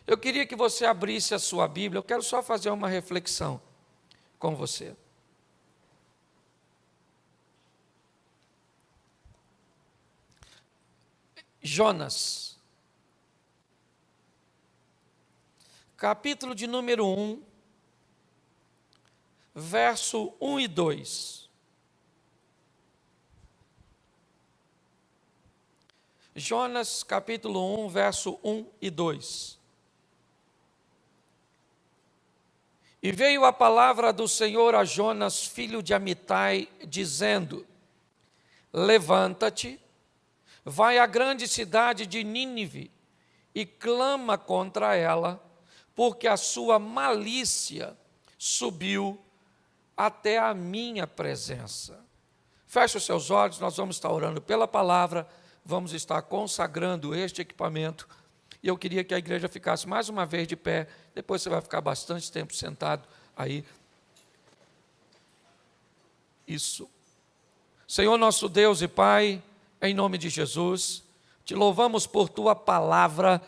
Eu queria que você abrisse a sua Bíblia, eu quero só fazer uma reflexão com você. Jonas, capítulo de número 1, verso 1 e 2. Jonas, capítulo 1, verso 1 e 2. E veio a palavra do Senhor a Jonas, filho de Amitai, dizendo: Levanta-te, vai à grande cidade de Nínive e clama contra ela, porque a sua malícia subiu até a minha presença. Feche os seus olhos, nós vamos estar orando pela palavra, vamos estar consagrando este equipamento. E eu queria que a igreja ficasse mais uma vez de pé, depois você vai ficar bastante tempo sentado aí. Isso. Senhor nosso Deus e Pai, em nome de Jesus, te louvamos por tua palavra,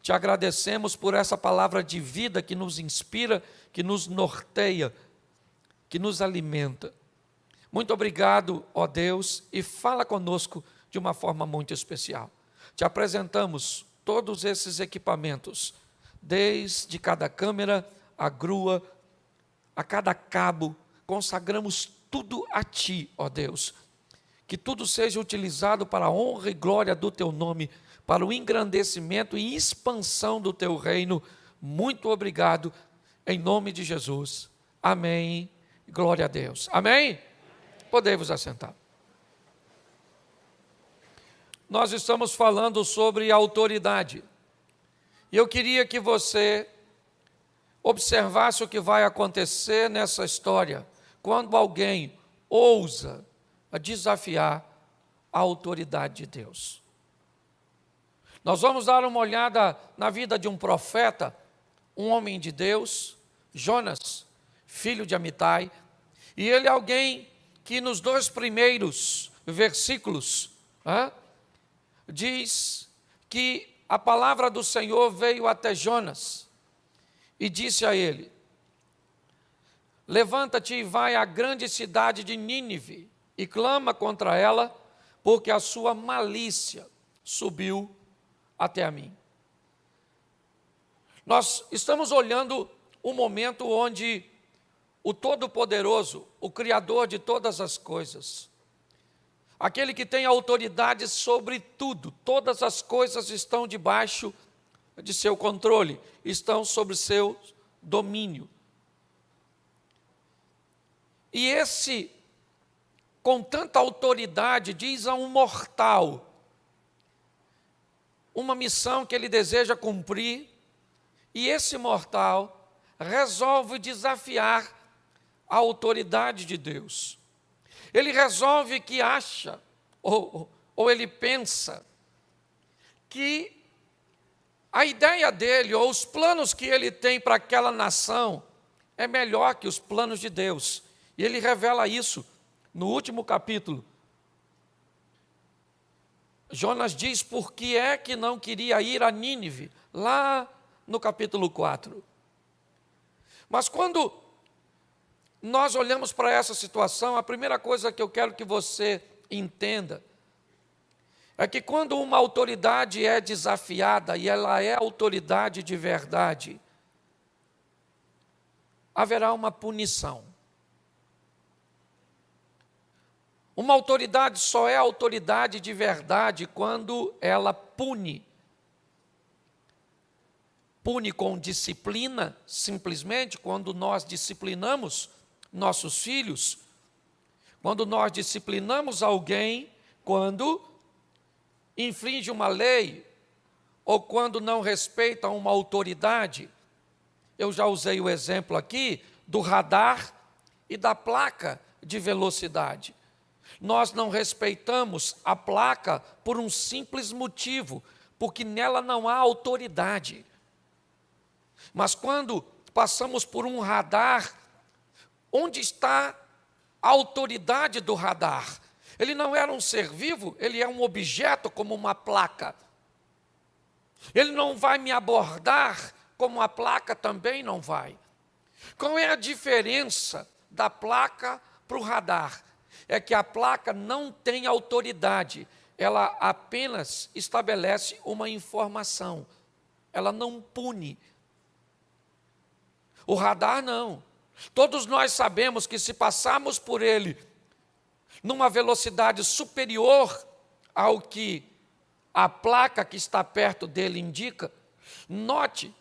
te agradecemos por essa palavra de vida que nos inspira, que nos norteia, que nos alimenta. Muito obrigado, ó Deus, e fala conosco de uma forma muito especial. Te apresentamos todos esses equipamentos, desde cada câmera, a grua, a cada cabo, consagramos tudo a Ti, ó Deus. Que tudo seja utilizado para a honra e glória do Teu nome, para o engrandecimento e expansão do Teu reino. Muito obrigado, em nome de Jesus. Amém. Glória a Deus. Amém? Podem-vos assentar. Nós estamos falando sobre autoridade. E eu queria que você observasse o que vai acontecer nessa história, quando alguém ousa desafiar a autoridade de Deus. Nós vamos dar uma olhada na vida de um profeta, um homem de Deus, Jonas, filho de Amitai, e ele é alguém que nos 2 primeiros versículos diz que a palavra do Senhor veio até Jonas e disse a ele: Levanta-te e vai à grande cidade de Nínive e clama contra ela, porque a sua malícia subiu até a mim. Nós estamos olhando um momento onde o Todo-Poderoso, o Criador de todas as coisas, aquele que tem autoridade sobre tudo, todas as coisas estão debaixo de seu controle, estão sob seu domínio. E esse, com tanta autoridade, diz a um mortal uma missão que ele deseja cumprir, e esse mortal resolve desafiar a autoridade de Deus. Ele resolve que acha, ou ele pensa, que a ideia dele, ou os planos que ele tem para aquela nação, é melhor que os planos de Deus. E ele revela isso no último capítulo. Jonas diz por que é que não queria ir a Nínive, lá no capítulo 4. Mas quando nós olhamos para essa situação, a primeira coisa que eu quero que você entenda é que quando uma autoridade é desafiada, e ela é autoridade de verdade, haverá uma punição. Uma autoridade só é autoridade de verdade quando ela pune. Pune com disciplina, simplesmente, quando nós disciplinamos nossos filhos, quando nós disciplinamos alguém, quando infringe uma lei, ou quando não respeita uma autoridade. Eu já usei o exemplo aqui do radar e da placa de velocidade. Nós não respeitamos a placa por um simples motivo, porque nela não há autoridade. Mas quando passamos por um radar, onde está a autoridade do radar? Ele não era um ser vivo, ele é um objeto como uma placa. Ele não vai me abordar como a placa também não vai. Qual é a diferença da placa para o radar? É que a placa não tem autoridade, ela apenas estabelece uma informação, ela não pune. O radar não. Todos nós sabemos que se passarmos por ele numa velocidade superior ao que a placa que está perto dele indica, note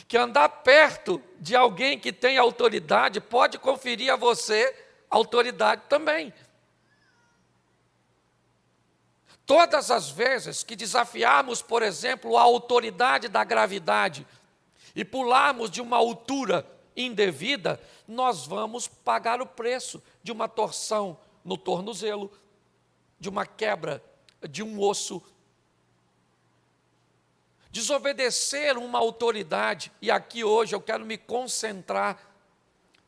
que andar perto de alguém que tem autoridade pode conferir a você autoridade também. Todas as vezes que desafiarmos, por exemplo, a autoridade da gravidade e pularmos de uma altura indevida, nós vamos pagar o preço de uma torção no tornozelo, de uma quebra de um osso. Desobedecer uma autoridade, e aqui hoje eu quero me concentrar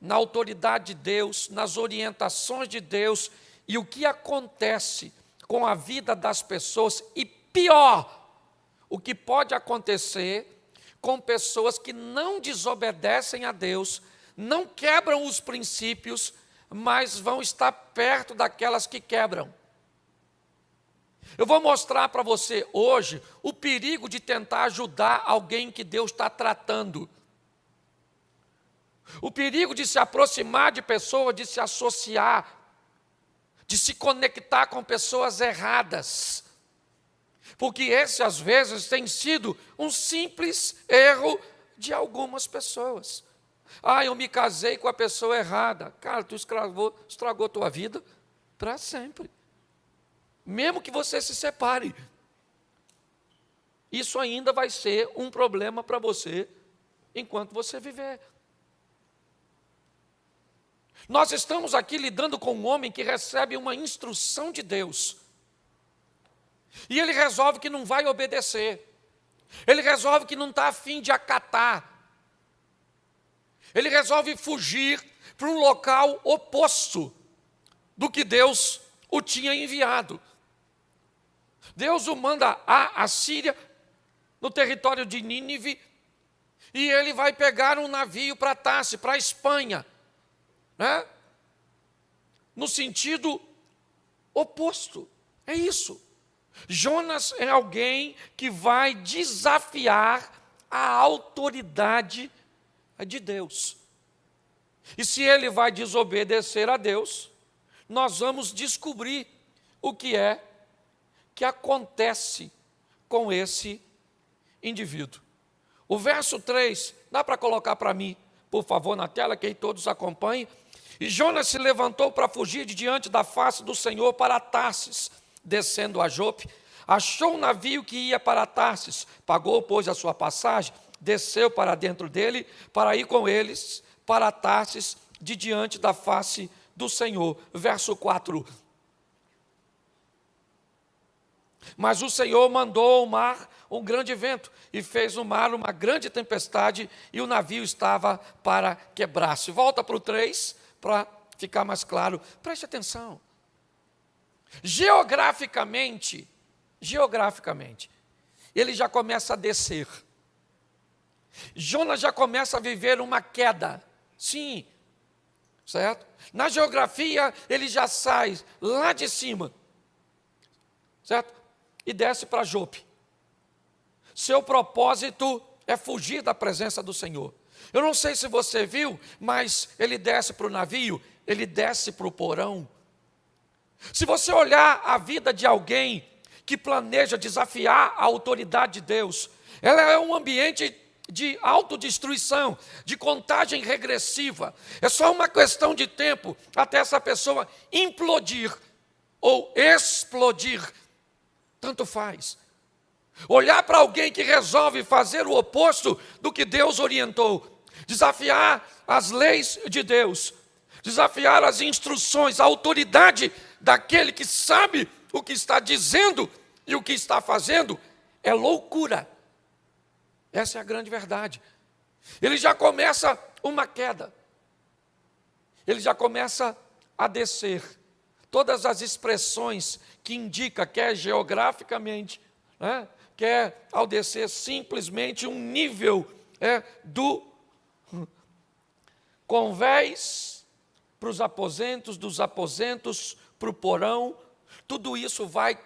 na autoridade de Deus, nas orientações de Deus e o que acontece com a vida das pessoas, e pior, o que pode acontecer com pessoas que não desobedecem a Deus, não quebram os princípios, mas vão estar perto daquelas que quebram. Eu vou mostrar para você hoje o perigo de tentar ajudar alguém que Deus está tratando. O perigo de se aproximar de pessoas, de se associar, de se conectar com pessoas erradas. Porque esse, às vezes, tem sido um simples erro de algumas pessoas. Eu me casei com a pessoa errada. Cara, tu estragou tua vida para sempre. Mesmo que você se separe, isso ainda vai ser um problema para você enquanto você viver. Nós estamos aqui lidando com um homem que recebe uma instrução de Deus. E ele resolve que não vai obedecer. Ele resolve que não está a fim de acatar. Ele resolve fugir para um local oposto do que Deus o tinha enviado. Deus o manda à Síria, no território de Nínive, e ele vai pegar um navio para Tarsis, para a Espanha, né? No sentido oposto. É isso. Jonas é alguém que vai desafiar a autoridade de Deus. E se ele vai desobedecer a Deus, nós vamos descobrir o que é que acontece com esse indivíduo. O verso 3, dá para colocar para mim, por favor, na tela, que aí todos acompanhem. E Jonas se levantou para fugir de diante da face do Senhor para Tarsis, descendo a Jope, achou um navio que ia para Tarsis, pagou, pois, a sua passagem, desceu para dentro dele, para ir com eles para Tarsis, de diante da face do Senhor. Verso 4. Mas o Senhor mandou ao mar um grande vento, e fez no mar uma grande tempestade, e o navio estava para quebrar-se. Volta para o 3, para ficar mais claro. Preste atenção. Geograficamente, ele já começa a descer. Jonas já começa a viver uma queda. Sim, certo? Na geografia, ele já sai lá de cima, certo? E desce para Jope. Seu propósito é fugir da presença do Senhor. Eu não sei se você viu, mas ele desce para o navio, ele desce para o porão. Se você olhar a vida de alguém que planeja desafiar a autoridade de Deus, ela é um ambiente de autodestruição, de contagem regressiva. É só uma questão de tempo até essa pessoa implodir ou explodir. Tanto faz. Olhar para alguém que resolve fazer o oposto do que Deus orientou, desafiar as leis de Deus, desafiar as instruções, a autoridade daquele que sabe o que está dizendo e o que está fazendo, é loucura. Essa é a grande verdade. Ele já começa uma queda. Ele já começa a descer. Todas as expressões que indicam, quer geograficamente, né, quer, ao descer, simplesmente um nível do convés para os aposentos, dos aposentos para o porão. Tudo isso vai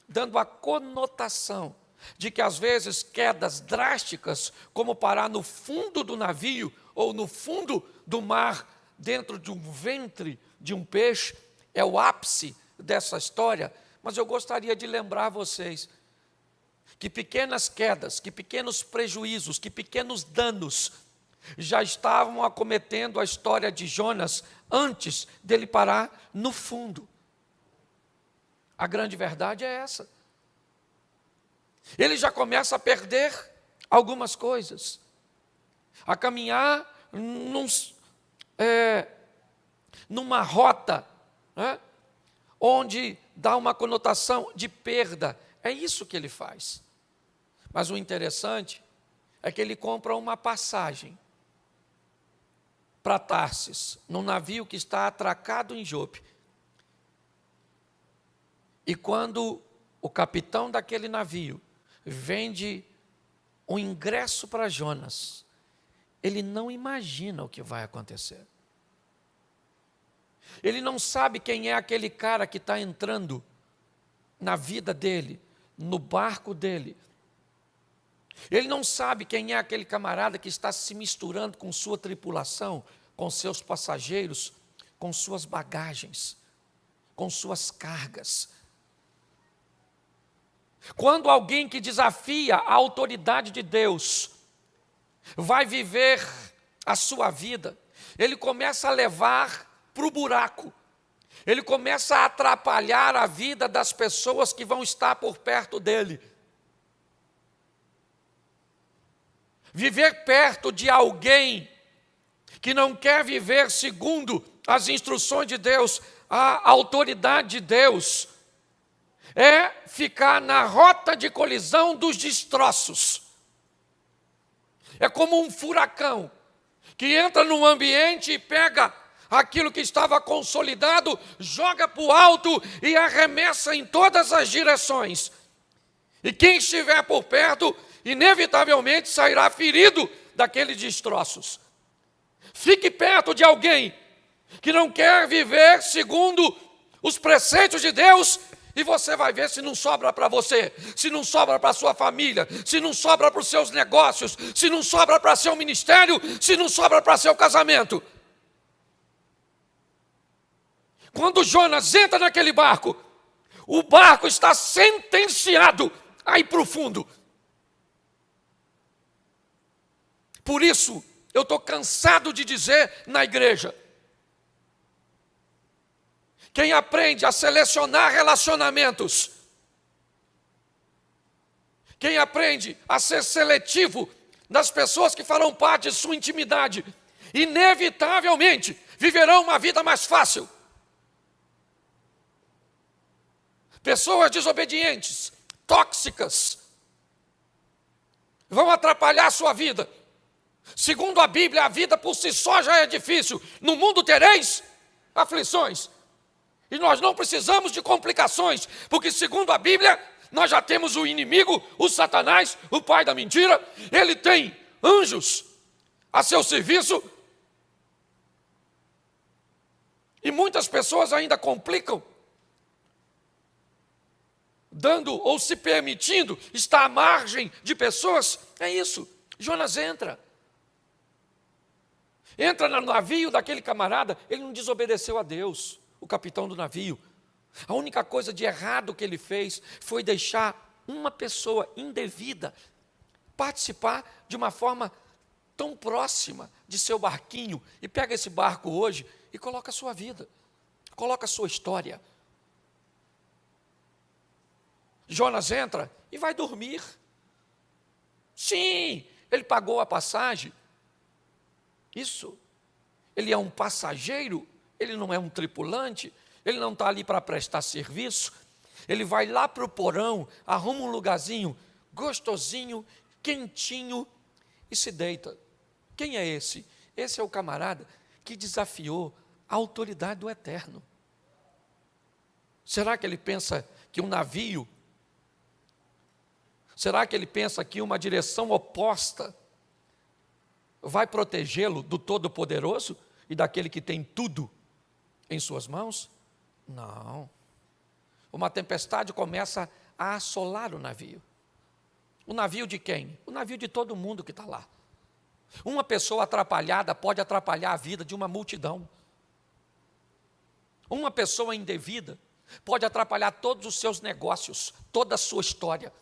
dando a conotação de que às vezes quedas drásticas, como parar no fundo do navio ou no fundo do mar, dentro de um ventre de um peixe, é o ápice dessa história. Mas eu gostaria de lembrar vocês que pequenas quedas, que pequenos prejuízos, que pequenos danos já estavam acometendo a história de Jonas antes dele parar no fundo. A grande verdade é essa. Ele já começa a perder algumas coisas, a caminhar numa rota, onde dá uma conotação de perda. É isso que ele faz. Mas o interessante é que ele compra uma passagem para Tarsis, num navio que está atracado em Jope. E quando o capitão daquele navio vende um ingresso para Jonas, ele não imagina o que vai acontecer. Ele não sabe quem é aquele cara que está entrando na vida dele, no barco dele. Ele não sabe quem é aquele camarada que está se misturando com sua tripulação, com seus passageiros, com suas bagagens, com suas cargas. Quando alguém que desafia a autoridade de Deus vai viver a sua vida, ele começa a levar para o buraco, ele começa a atrapalhar a vida das pessoas que vão estar por perto dele. Viver perto de alguém que não quer viver segundo as instruções de Deus, a autoridade de Deus, é ficar na rota de colisão dos destroços. É como um furacão que entra num ambiente e pega aquilo que estava consolidado, joga para o alto e arremessa em todas as direções. E quem estiver por perto, inevitavelmente sairá ferido daqueles destroços. Fique perto de alguém que não quer viver segundo os preceitos de Deus, e você vai ver se não sobra para você, se não sobra para a sua família, se não sobra para os seus negócios, se não sobra para seu ministério, se não sobra para seu casamento. Quando Jonas entra naquele barco, o barco está sentenciado a ir para o fundo. Por isso, eu estou cansado de dizer na igreja: quem aprende a selecionar relacionamentos, quem aprende a ser seletivo nas pessoas que farão parte de sua intimidade, inevitavelmente viverão uma vida mais fácil. Pessoas desobedientes, tóxicas, vão atrapalhar a sua vida. Segundo a Bíblia, a vida por si só já é difícil. No mundo tereis aflições. E nós não precisamos de complicações, porque segundo a Bíblia, nós já temos o inimigo, o Satanás, o pai da mentira. Ele tem anjos a seu serviço. E muitas pessoas ainda complicam, dando ou se permitindo estar à margem de pessoas. É isso. Jonas entra no navio daquele camarada. Ele não desobedeceu a Deus, o capitão do navio. A única coisa de errado que ele fez foi deixar uma pessoa indevida participar de uma forma tão próxima de seu barquinho. E pega esse barco hoje e coloca a sua vida, coloca a sua história. Jonas entra e vai dormir. Sim, ele pagou a passagem. Isso. Ele é um passageiro, ele não é um tripulante, ele não está ali para prestar serviço. Ele vai lá para o porão, arruma um lugarzinho gostosinho, quentinho e se deita. Quem é esse? Esse é o camarada que desafiou a autoridade do Eterno. Será que ele pensa que um navio Será que ele pensa que uma direção oposta vai protegê-lo do Todo-Poderoso e daquele que tem tudo em suas mãos? Não. Uma tempestade começa a assolar o navio. O navio de quem? O navio de todo mundo que está lá. Uma pessoa atrapalhada pode atrapalhar a vida de uma multidão. Uma pessoa indevida pode atrapalhar todos os seus negócios, toda a sua história.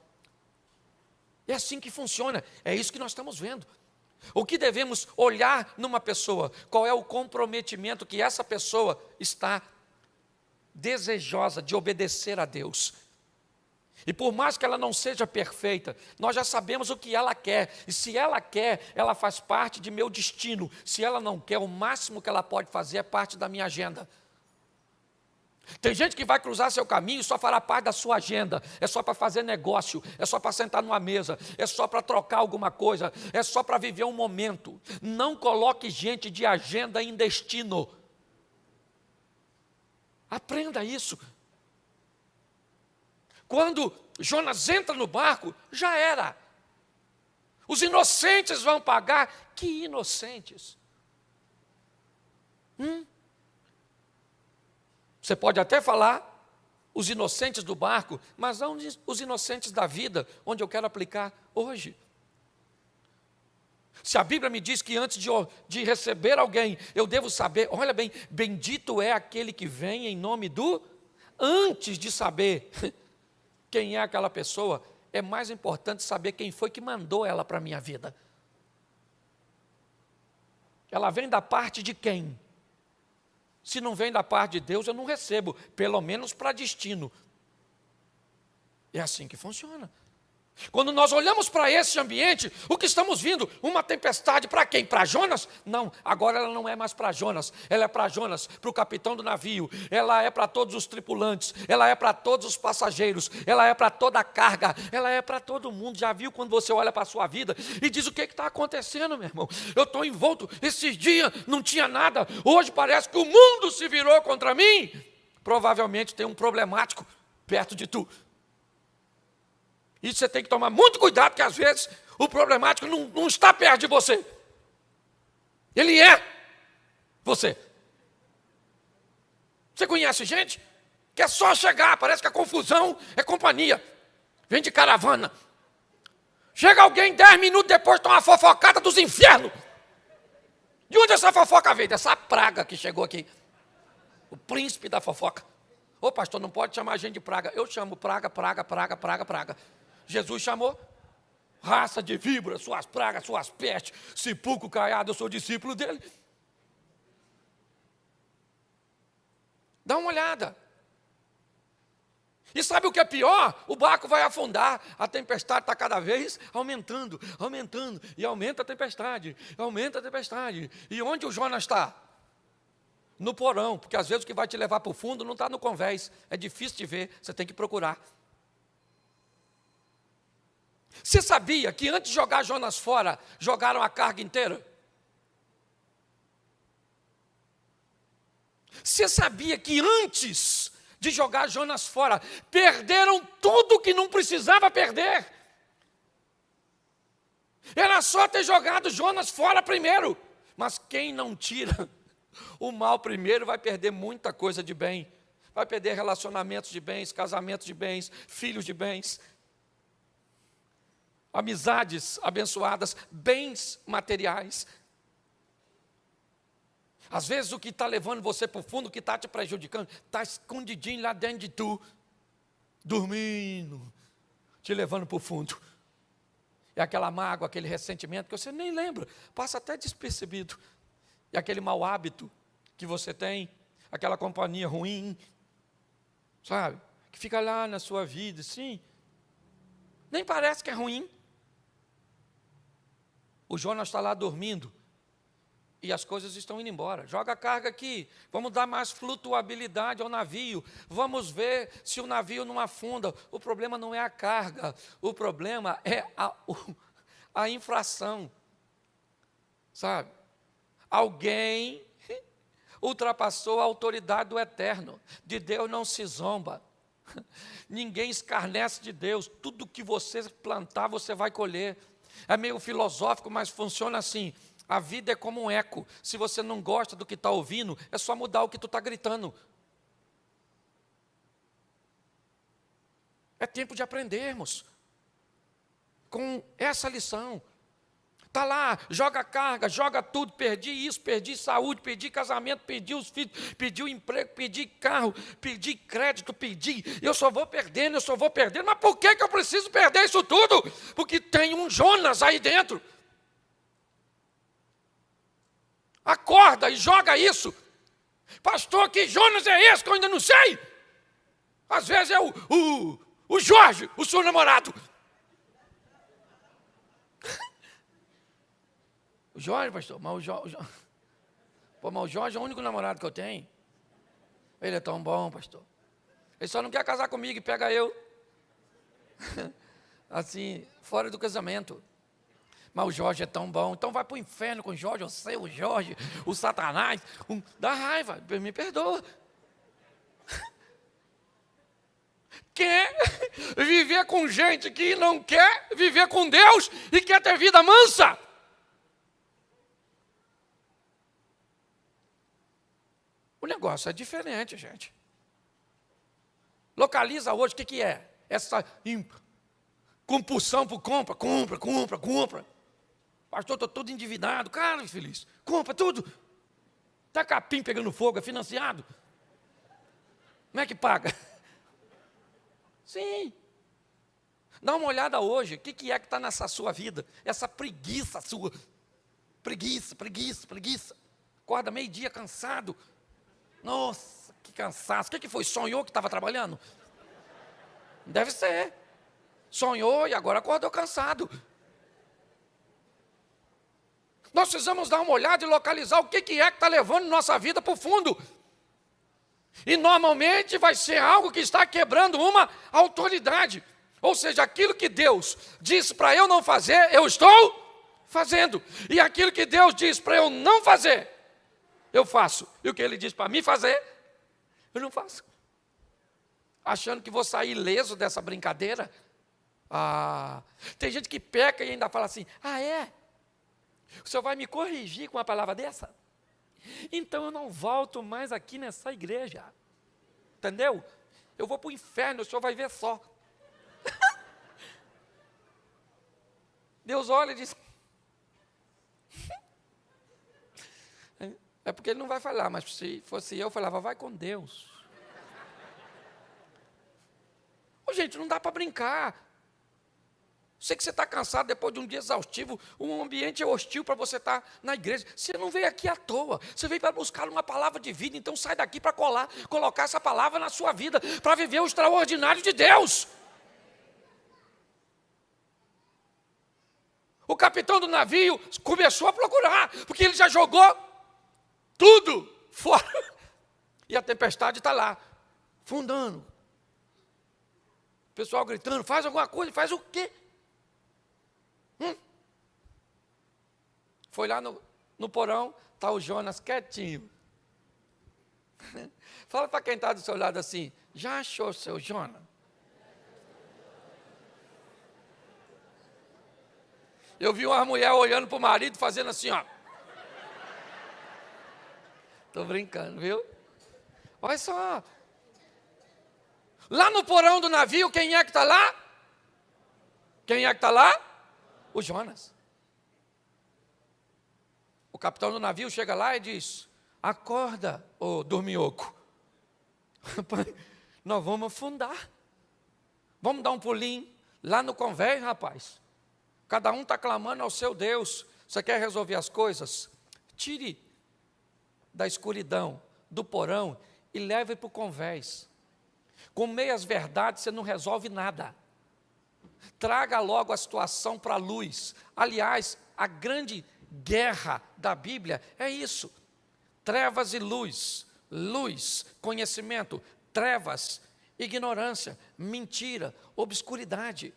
É assim que funciona, é isso que nós estamos vendo. O que devemos olhar numa pessoa? Qual é o comprometimento que essa pessoa está desejosa de obedecer a Deus? E por mais que ela não seja perfeita, nós já sabemos o que ela quer. E se ela quer, ela faz parte de meu destino. Se ela não quer, o máximo que ela pode fazer é parte da minha agenda. Tem gente que vai cruzar seu caminho e só fará parte da sua agenda. É só para fazer negócio, é só para sentar numa mesa, é só para trocar alguma coisa, é só para viver um momento. Não coloque gente de agenda em destino. Aprenda isso. Quando Jonas entra no barco, já era. Os inocentes vão pagar. Que inocentes? Você pode até falar os inocentes do barco, mas não os inocentes da vida, onde eu quero aplicar hoje. Se a Bíblia me diz que antes de receber alguém, eu devo saber, olha bem, bendito é aquele que vem em nome do... Antes de saber quem é aquela pessoa, é mais importante saber quem foi que mandou ela para a minha vida. Ela vem da parte de quem? Se não vem da parte de Deus, eu não recebo, pelo menos para destino. É assim que funciona. Quando nós olhamos para esse ambiente, o que estamos vendo? Uma tempestade para quem? Para Jonas? Não, agora ela não é mais para Jonas. Ela é para Jonas, para o capitão do navio. Ela é para todos os tripulantes. Ela é para todos os passageiros. Ela é para toda a carga. Ela é para todo mundo. Já viu quando você olha para a sua vida e diz o que está acontecendo, meu irmão? Eu estou envolto. Esses dias não tinha nada. Hoje parece que o mundo se virou contra mim. Provavelmente tem um problemático perto de tu. Isso você tem que tomar muito cuidado, porque às vezes o problemático não está perto de você. Ele é você. Você conhece gente que é só chegar, parece que a confusão é companhia. Vem de caravana. Chega alguém 10 minutos depois, toma uma fofocada dos infernos. De onde essa fofoca veio? Dessa praga que chegou aqui. O príncipe da fofoca. Ô pastor, não pode chamar a gente de praga. Eu chamo praga. Jesus chamou raça de víboras, suas pragas, suas pestes, sepulcro caiado, eu sou discípulo dele. Dá uma olhada. E sabe o que é pior? O barco vai afundar, a tempestade está cada vez aumentando, e aumenta a tempestade. E onde o Jonas está? No porão, porque às vezes o que vai te levar para o fundo não está no convés, é difícil de ver, você tem que procurar. Você sabia que antes de jogar Jonas fora, jogaram a carga inteira? Você sabia que antes de jogar Jonas fora, perderam tudo que não precisava perder? Era só ter jogado Jonas fora primeiro. Mas quem não tira o mal primeiro vai perder muita coisa de bem. Vai perder relacionamentos de bens, casamentos de bens, filhos de bens, amizades abençoadas, bens materiais. Às vezes o que está levando você para o fundo, o que está te prejudicando, está escondidinho lá dentro de tu, dormindo, te levando para o fundo. É aquela mágoa, aquele ressentimento que você nem lembra, passa até despercebido. E aquele mau hábito que você tem, aquela companhia ruim, sabe? Que fica lá na sua vida, assim, nem parece que é ruim. O Jonas está lá dormindo e as coisas estão indo embora. Joga a carga aqui, vamos dar mais flutuabilidade ao navio, vamos ver se o navio não afunda. O problema não é a carga, o problema é a infração, sabe? Alguém ultrapassou a autoridade do eterno. De Deus não se zomba. Ninguém escarnece de Deus. Tudo que você plantar, você vai colher. É meio filosófico, mas funciona assim. A vida é como um eco. Se você não gosta do que está ouvindo, é só mudar o que tu está gritando. É tempo de aprendermos com essa lição. Está lá, joga carga, joga tudo, perdi isso, perdi saúde, perdi casamento, perdi os filhos, perdi o emprego, perdi carro, perdi crédito, eu só vou perdendo, mas por que eu preciso perder isso tudo? Porque tem um Jonas aí dentro. Acorda e joga isso. Pastor, que Jonas é esse que eu ainda não sei? Às vezes é o Jorge, o seu namorado. O Jorge, pastor, mas o Jorge é o único namorado que eu tenho. Ele é tão bom, pastor. Ele só não quer casar comigo e pega eu. Assim, fora do casamento. Mas o Jorge é tão bom. Então vai para o inferno com o Jorge, eu sei, o Jorge, o Satanás. Dá raiva, me perdoa. Quer viver com gente que não quer viver com Deus e quer ter vida mansa. O negócio é diferente, gente. Localiza hoje, o que é? Essa compulsão por compra. Pastor, estou todo endividado. Cara, infeliz, compra tudo. Está capim pegando fogo, é financiado. Como é que paga? Sim. Dá uma olhada hoje, o que é que está nessa sua vida? Essa preguiça sua. Preguiça. Acorda meio-dia cansado. Nossa, que cansaço. O que foi? Sonhou que estava trabalhando? Deve ser. Sonhou e agora acordou cansado. Nós precisamos dar uma olhada e localizar o que é que está levando nossa vida para o fundo. E normalmente vai ser algo que está quebrando uma autoridade. Ou seja, aquilo que Deus disse para eu não fazer, eu estou fazendo. E aquilo que Deus diz para eu não fazer, eu faço. E o que Ele diz para mim fazer, eu não faço. Achando que vou sair ileso dessa brincadeira. Tem gente que peca e ainda fala assim, é? O senhor vai me corrigir com uma palavra dessa? Então eu não volto mais aqui nessa igreja. Entendeu? Eu vou para o inferno, o senhor vai ver só. Deus olha e diz... É porque ele não vai falar, mas se fosse eu falava, vai com Deus. Gente, não dá para brincar. Sei que você está cansado depois de um dia exaustivo, um ambiente hostil para você estar na igreja. Você não veio aqui à toa, você veio para buscar uma palavra de vida, então sai daqui para colocar essa palavra na sua vida, para viver o extraordinário de Deus. O capitão do navio começou a procurar, porque ele já jogou tudo fora. E a tempestade está lá, fundando. O pessoal gritando, faz alguma coisa, faz o quê? Foi lá no porão, está o Jonas quietinho. Fala para quem está do seu lado assim, já achou seu Jonas? Eu vi uma mulher olhando para o marido, fazendo assim, ó. Estou brincando, viu? Olha só. Lá no porão do navio, quem é que está lá? Quem é que está lá? O Jonas. O capitão do navio chega lá e diz, acorda, ô dorminhoco. Nós vamos afundar. Vamos dar um pulinho lá no convés, rapaz. Cada um está clamando ao seu Deus. Você quer resolver as coisas? Tire da escuridão, do porão e leve para o convés. Com meias verdades você não resolve nada. Traga logo a situação para a luz. Aliás, a grande guerra da Bíblia é isso. Trevas e luz. Luz, conhecimento. Trevas, ignorância. Mentira, obscuridade.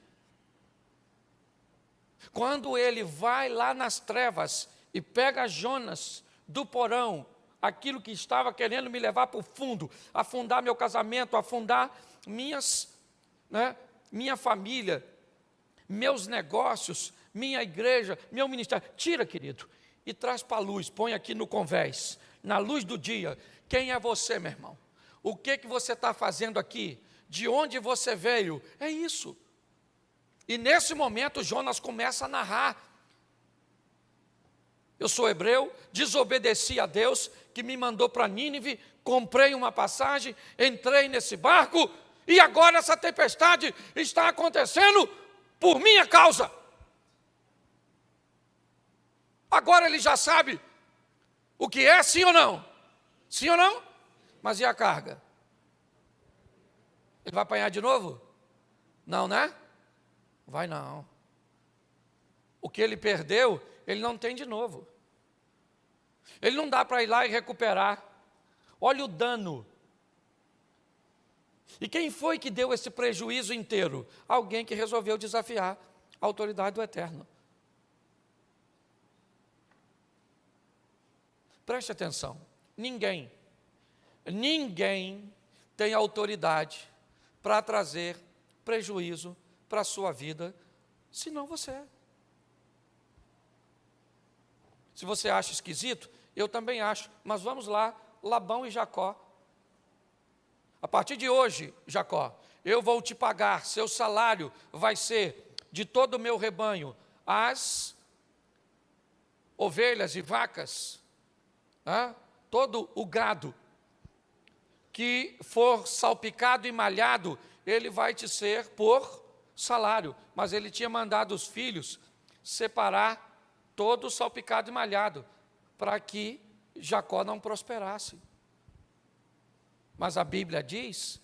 Quando ele vai lá nas trevas e pega Jonas do porão aquilo que estava querendo me levar para o fundo, afundar meu casamento, afundar minha família, meus negócios, minha igreja, meu ministério. Tira, querido, e traz para a luz, põe aqui no convés, na luz do dia. Quem é você, meu irmão? O que você está fazendo aqui? De onde você veio? É isso. E nesse momento Jonas começa a narrar. Eu sou hebreu, desobedeci a Deus, que me mandou para Nínive, comprei uma passagem, entrei nesse barco, e agora essa tempestade está acontecendo por minha causa. Agora ele já sabe o que é, sim ou não? Sim ou não? Mas e a carga? Ele vai apanhar de novo? Não, né? Vai não. O que ele perdeu, ele não tem de novo. Ele não dá para ir lá e recuperar. Olha o dano. E quem foi que deu esse prejuízo inteiro? Alguém que resolveu desafiar a autoridade do Eterno. Preste atenção. Ninguém tem autoridade para trazer prejuízo para a sua vida, senão você. Se você acha esquisito, eu também acho, mas vamos lá, Labão e Jacó. A partir de hoje, Jacó, eu vou te pagar, seu salário vai ser de todo o meu rebanho, as ovelhas e vacas, todo o gado que for salpicado e malhado, ele vai te ser por salário. Mas ele tinha mandado os filhos separar todo o salpicado e malhado, para que Jacó não prosperasse. Mas a Bíblia diz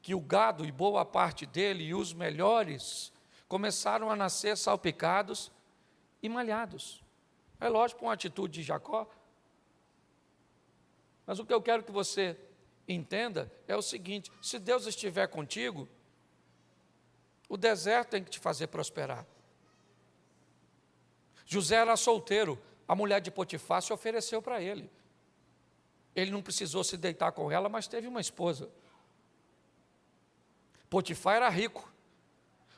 que o gado e boa parte dele, e os melhores, começaram a nascer salpicados e malhados. É lógico, uma atitude de Jacó. Mas o que eu quero que você entenda é o seguinte: se Deus estiver contigo, o deserto tem que te fazer prosperar. José era solteiro, a mulher de Potifar se ofereceu para ele. Ele não precisou se deitar com ela, mas teve uma esposa. Potifar era rico.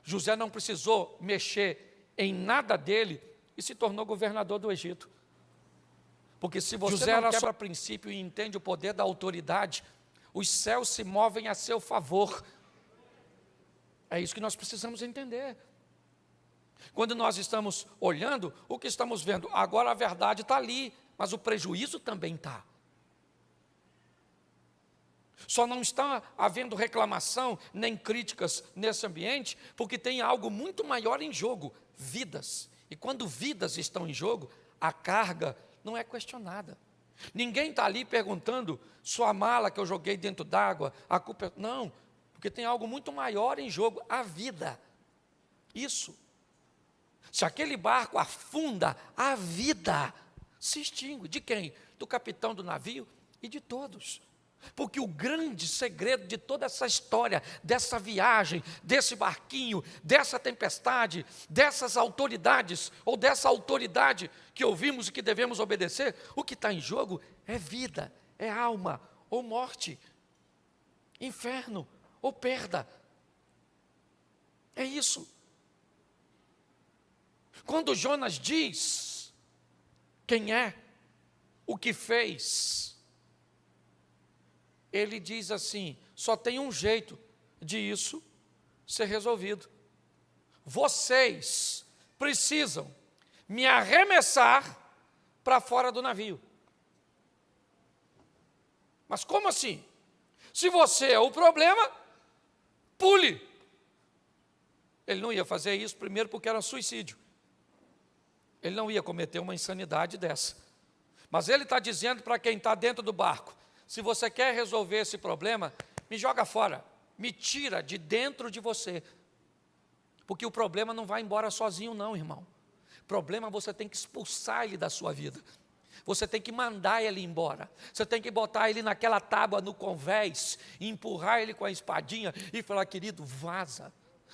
José não precisou mexer em nada dele e se tornou governador do Egito. Porque se você José não quebra princípio e entende o poder da autoridade, os céus se movem a seu favor. É isso que nós precisamos entender. Quando nós estamos olhando, o que estamos vendo? Agora a verdade está ali, mas o prejuízo também está. Só não está havendo reclamação nem críticas nesse ambiente, porque tem algo muito maior em jogo: vidas. E quando vidas estão em jogo, a carga não é questionada. Ninguém está ali perguntando: sua mala que eu joguei dentro d'água, a culpa é... Não, porque tem algo muito maior em jogo: a vida. Isso. Se aquele barco afunda, a vida se extingue. De quem? Do capitão do navio e de todos. Porque o grande segredo de toda essa história, dessa viagem, desse barquinho, dessa tempestade, dessas autoridades, ou dessa autoridade que ouvimos e que devemos obedecer, o que está em jogo é vida, é alma, ou morte, inferno, ou perda. É isso. Quando Jonas diz quem é, o que fez, ele diz assim: só tem um jeito de isso ser resolvido. Vocês precisam me arremessar para fora do navio. Mas como assim? Se você é o problema, pule. Ele não ia fazer isso, primeiro porque era suicídio. Ele não ia cometer uma insanidade dessa. Mas ele está dizendo para quem está dentro do barco: se você quer resolver esse problema, me joga fora, me tira de dentro de você. Porque o problema não vai embora sozinho não, irmão. O problema você tem que expulsar ele da sua vida. Você tem que mandar ele embora. Você tem que botar ele naquela tábua no convés, e empurrar ele com a espadinha e falar: querido, vaza.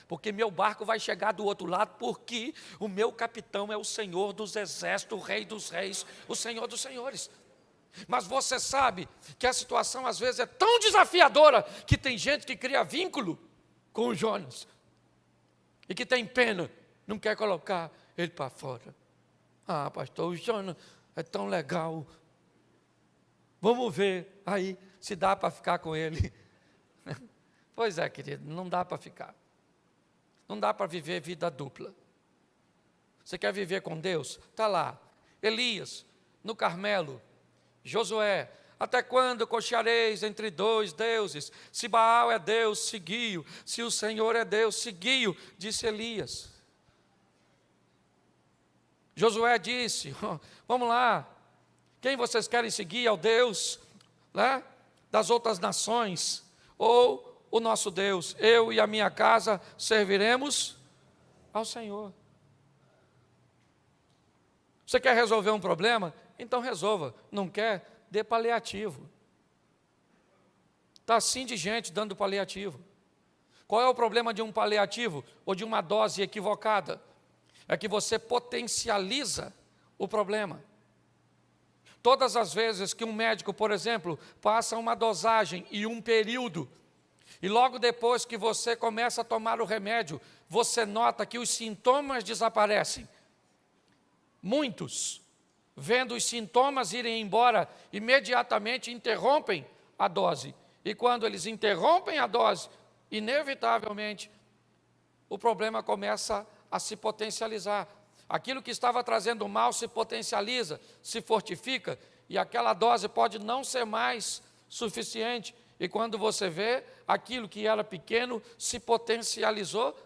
Porque meu barco vai chegar do outro lado, porque o meu capitão é o Senhor dos exércitos, o Rei dos reis, o Senhor dos senhores. Mas você sabe que a situação às vezes é tão desafiadora que tem gente que cria vínculo com o Jonas e que tem pena, não quer colocar ele para fora. Ah, pastor, o Jonas é tão legal. Vamos ver aí se dá para ficar com ele. Pois é, querido, não dá para ficar. Não dá para viver vida dupla. Você quer viver com Deus? Está lá. Elias, no Carmelo. Josué, até quando cocheareis entre dois deuses? Se Baal é Deus, seguiu. Se o Senhor é Deus, seguiu, disse Elias. Josué disse, vamos lá, quem vocês querem seguir? É o Deus, né, das outras nações, ou o nosso Deus? Eu e a minha casa serviremos ao Senhor. Você quer resolver um problema? Então resolva. Não quer? Dê paliativo. Está assim de gente dando paliativo. Qual é o problema de um paliativo ou de uma dose equivocada? É que você potencializa o problema. Todas as vezes que um médico, por exemplo, passa uma dosagem e um período, e logo depois que você começa a tomar o remédio, você nota que os sintomas desaparecem. Muitos, vendo os sintomas irem embora, imediatamente interrompem a dose. E quando eles interrompem a dose, inevitavelmente, o problema começa a se potencializar. Aquilo que estava trazendo mal se potencializa, se fortifica, e aquela dose pode não ser mais suficiente. E quando você vê, aquilo que era pequeno se potencializou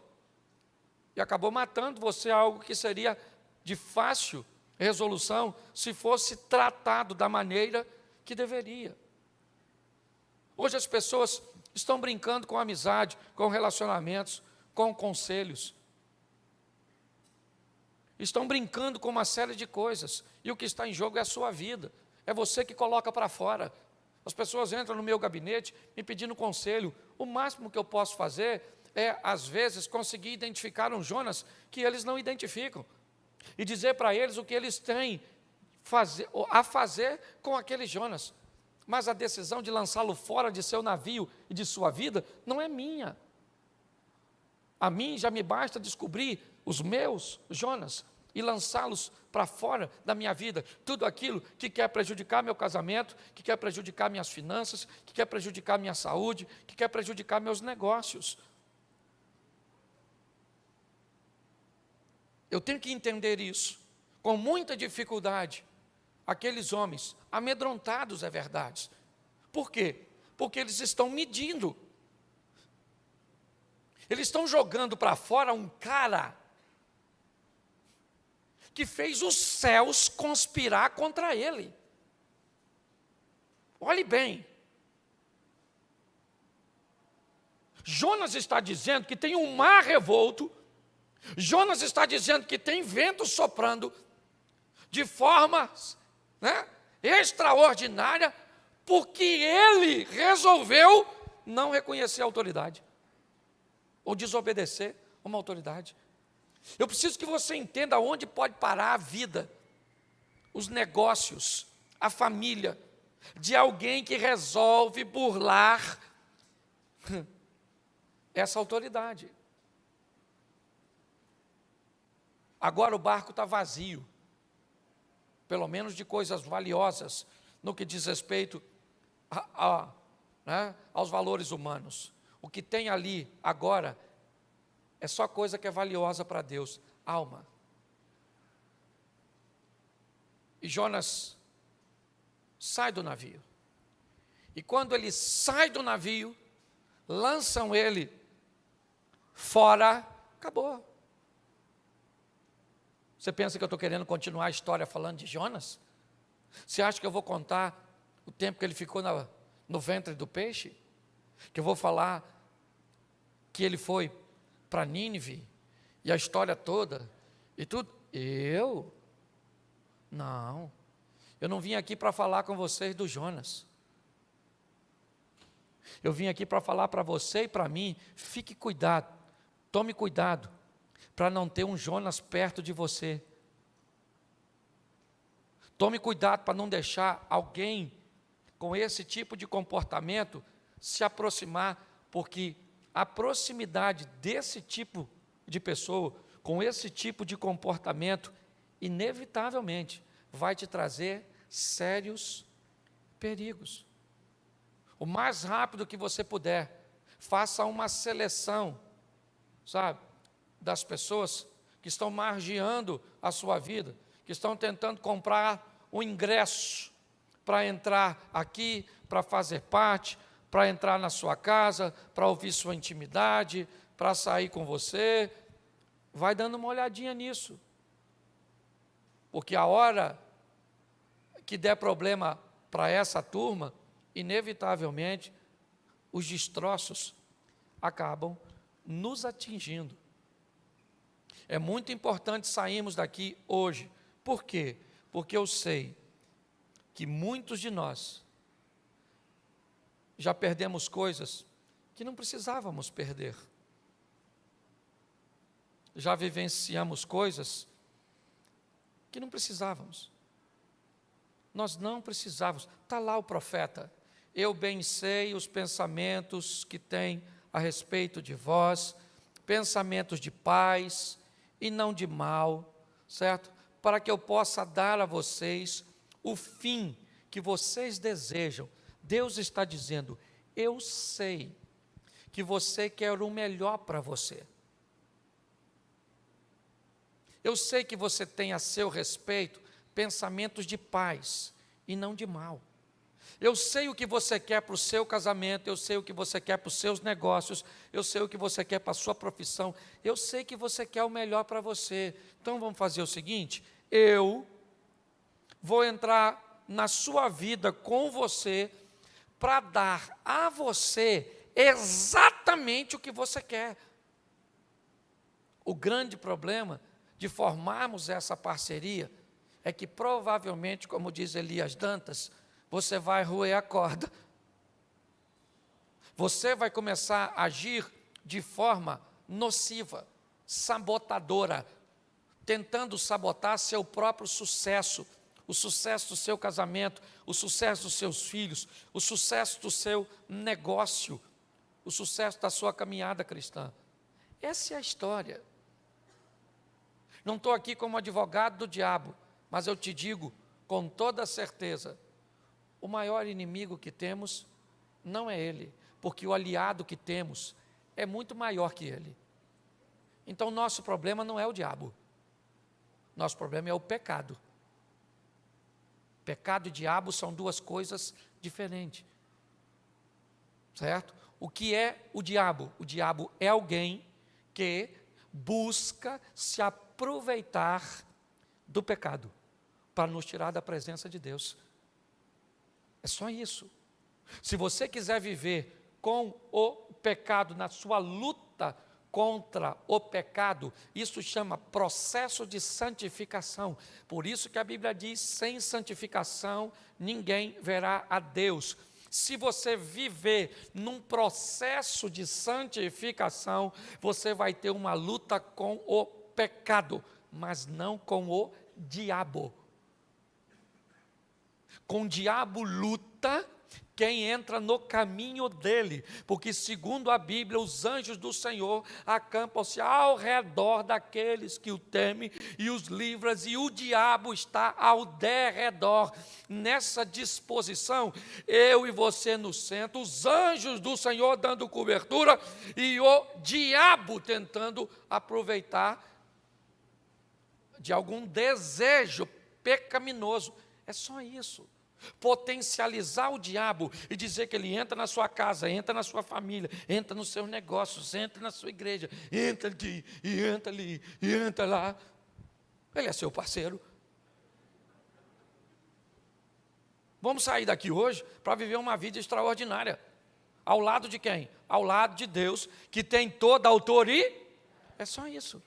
e acabou matando você, algo que seria de fácil resolução se fosse tratado da maneira que deveria. Hoje as pessoas estão brincando com amizade, com relacionamentos, com conselhos. Estão brincando com uma série de coisas, e o que está em jogo é a sua vida, é você que coloca para fora. As pessoas entram no meu gabinete me pedindo conselho. O máximo que eu posso fazer é, às vezes, conseguir identificar um Jonas que eles não identificam, e dizer para eles o que eles têm a fazer com aquele Jonas. Mas a decisão de lançá-lo fora de seu navio e de sua vida não é minha. A mim já me basta descobrir os meus Jonas e lançá-los para fora da minha vida. Tudo aquilo que quer prejudicar meu casamento, que quer prejudicar minhas finanças, que quer prejudicar minha saúde, que quer prejudicar meus negócios. Eu tenho que entender isso. Com muita dificuldade, aqueles homens, amedrontados é verdade. Por quê? Porque eles estão medindo. Eles estão jogando para fora um cara que fez os céus conspirar contra ele. Olhe bem. Jonas está dizendo que tem um mar revolto. Jonas está dizendo que tem vento soprando de forma, extraordinária, porque ele resolveu não reconhecer a autoridade ou desobedecer uma autoridade. Eu preciso que você entenda onde pode parar a vida, os negócios, a família, de alguém que resolve burlar essa autoridade. Agora o barco está vazio, pelo menos de coisas valiosas, no que diz respeito aos valores humanos. O que tem ali agora é só coisa que é valiosa para Deus, alma. E Jonas sai do navio. E quando ele sai do navio, lançam ele fora, acabou. Você pensa que eu estou querendo continuar a história falando de Jonas? Você acha que eu vou contar o tempo que ele ficou no ventre do peixe? Que eu vou falar que ele foi para Nínive e a história toda e tudo? Não, eu não vim aqui para falar com vocês do Jonas. Eu vim aqui para falar para você e para mim, fique cuidado, tome cuidado, para não ter um Jonas perto de você. Tome cuidado para não deixar alguém com esse tipo de comportamento se aproximar, porque a proximidade desse tipo de pessoa, com esse tipo de comportamento, inevitavelmente vai te trazer sérios perigos. O mais rápido que você puder, faça uma seleção, sabe, das pessoas que estão margeando a sua vida, que estão tentando comprar um ingresso para entrar aqui, para fazer parte, para entrar na sua casa, para ouvir sua intimidade, para sair com você. Vai dando uma olhadinha nisso, porque a hora que der problema para essa turma, inevitavelmente, os destroços acabam nos atingindo. É muito importante sairmos daqui hoje. Por quê? Porque eu sei que muitos de nós já perdemos coisas que não precisávamos perder. Já vivenciamos coisas que não precisávamos. Nós não precisávamos. Está lá o profeta. Eu bem sei os pensamentos que tem a respeito de vós, pensamentos de paz e não de mal, certo? Para que eu possa dar a vocês o fim que vocês desejam. Deus está dizendo, eu sei que você quer o melhor para você. Eu sei que você tem a seu respeito pensamentos de paz e não de mal. Eu sei o que você quer para o seu casamento, eu sei o que você quer para os seus negócios, eu sei o que você quer para a sua profissão, eu sei que você quer o melhor para você. Então vamos fazer o seguinte, eu vou entrar na sua vida com você para dar a você exatamente o que você quer. O grande problema de formarmos essa parceria é que provavelmente, como diz Elias Dantas, você vai roer a corda. Você vai começar a agir de forma nociva, sabotadora, tentando sabotar seu próprio sucesso, o sucesso do seu casamento, o sucesso dos seus filhos, o sucesso do seu negócio, o sucesso da sua caminhada cristã. Essa é a história. Não estou aqui como advogado do diabo, mas eu te digo com toda certeza, o maior inimigo que temos não é ele, porque o aliado que temos é muito maior que ele. Então, nosso problema não é o diabo, nosso problema é o pecado. Pecado e diabo são duas coisas diferentes, certo? O que é o diabo? O diabo é alguém que busca se aproveitar do pecado para nos tirar da presença de Deus. É só isso. Se você quiser viver com o pecado, na sua luta contra o pecado, isso chama processo de santificação. Por isso que a Bíblia diz, sem santificação ninguém verá a Deus. Se você viver num processo de santificação, você vai ter uma luta com o pecado, mas não com o diabo. Com o diabo luta quem entra no caminho dele, porque segundo a Bíblia, os anjos do Senhor acampam-se ao redor daqueles que o temem e os livram, e o diabo está ao derredor. Nessa disposição, eu e você no centro, os anjos do Senhor dando cobertura e o diabo tentando aproveitar de algum desejo pecaminoso. É só isso. Potencializar o diabo e dizer que ele entra na sua casa, entra na sua família, entra nos seus negócios, entra na sua igreja, entra aqui, e entra ali, e entra lá. Ele é seu parceiro. Vamos sair daqui hoje para viver uma vida extraordinária. Ao lado de quem? Ao lado de Deus, que tem toda a autoridade. É só isso.